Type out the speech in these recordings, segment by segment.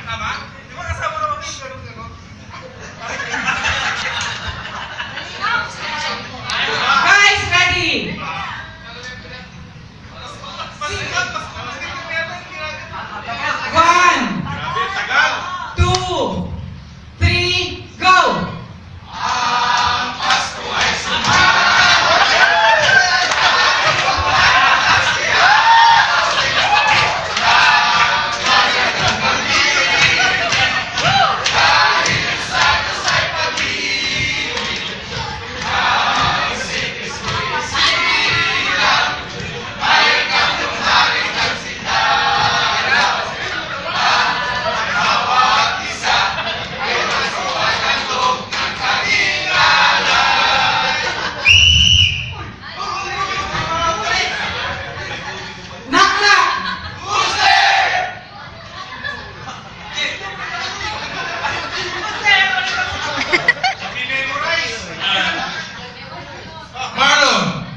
Tama? Di ba kasama ka kami? Ganun. Guys, ready? One, Grabe, tagal! 2, 3, go!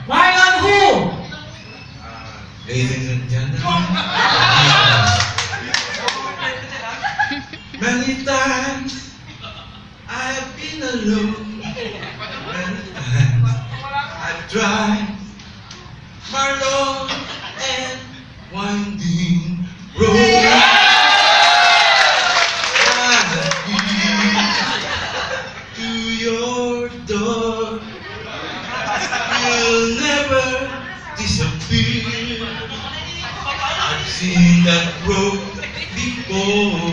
Marlon who? Ladies and gentlemen, many times I have been alone. Many times I've tried Marlon and winding road. To your door, you'll never disappear. I've seen that road before.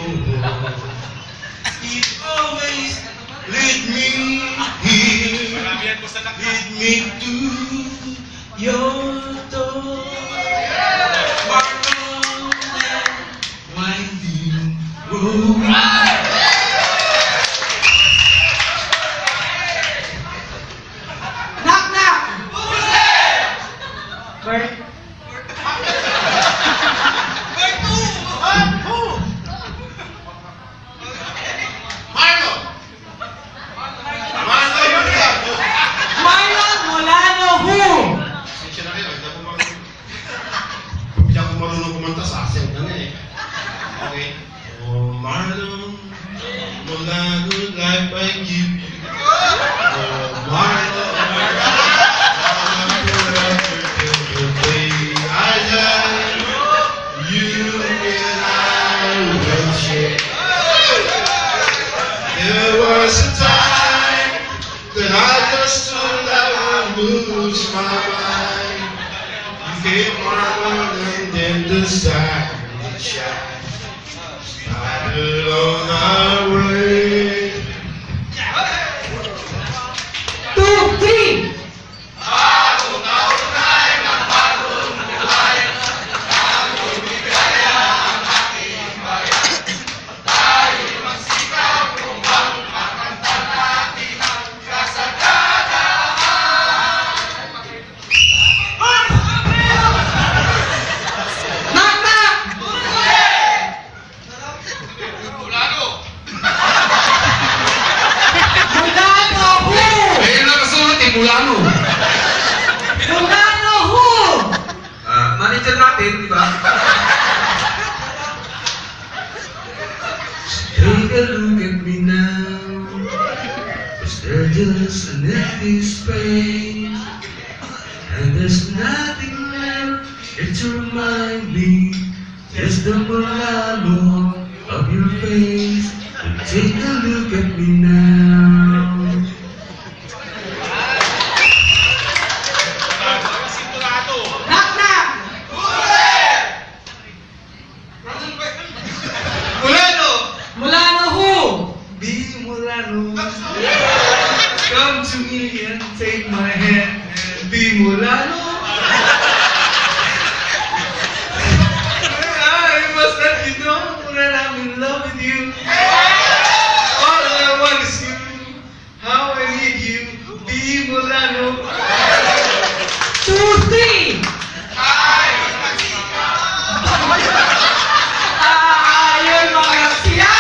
It always lead me here, Maramihan ko sa lead me to your door. Marlon and winding road. Knock knock! Bert? Marlon Molano who? Hindi ako marunong kumanta sa accent na eh. Okay. Oh, Marlon, Molano, life I give you. Oh, Marlon, the day I die, you and I will share. There was a time that I just thought I would lose my mind. You came Marlon and then the sun would shine. Started on our way. 2, 3! Knock knock! Molano who? Eh, nakasulat eh, Mulano. Molano who? Manager natin, di ba? Take a look at me now. Is there just an empty space? And there's nothing left here to remind me. Just the Mulano of your face. And take a look at me now. Sinturado! Knock knock! Mulano! Molano who? Be Mulano. Come to me and take my hand and be Mulano. I must let you know that I'm in love with you. All I want is you. How I need you. Be Mulano. 2, 3! Ayun mga siya!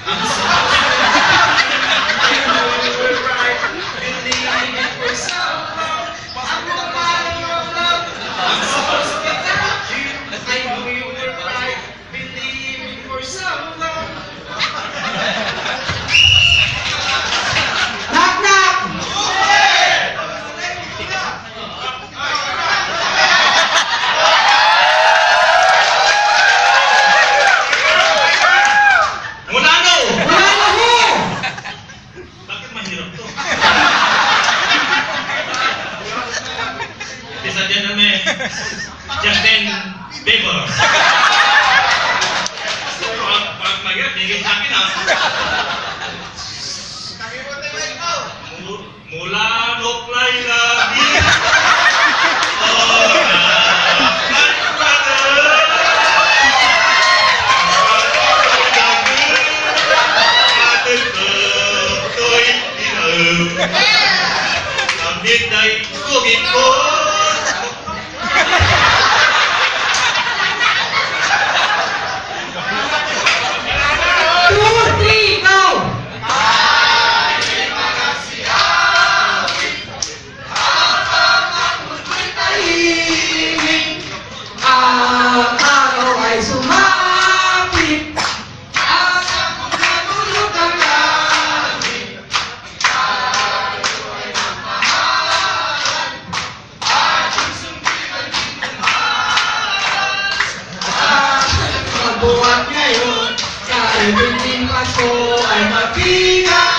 I'm so I know you were right, believe it for so long. I'm the man of love. I'm supposed to thank you. I know you were right, believe it for so long. Knock, knock! Mulano! Wala na ho! Bakit mahirap to? Isa dyan na may Justin Bieber. Pag mahirap, higit sa akin ah. Mula nuklay lagi. Midnight cooking boy. Two, three, go! Tahimik, ang araw ay sumapit, at ako natulog ang langit. Tayo ay nagmahalan, at yung sumpitan din kumalas. Ang buwan ngayon, sa 17 Pasko ay mabigat.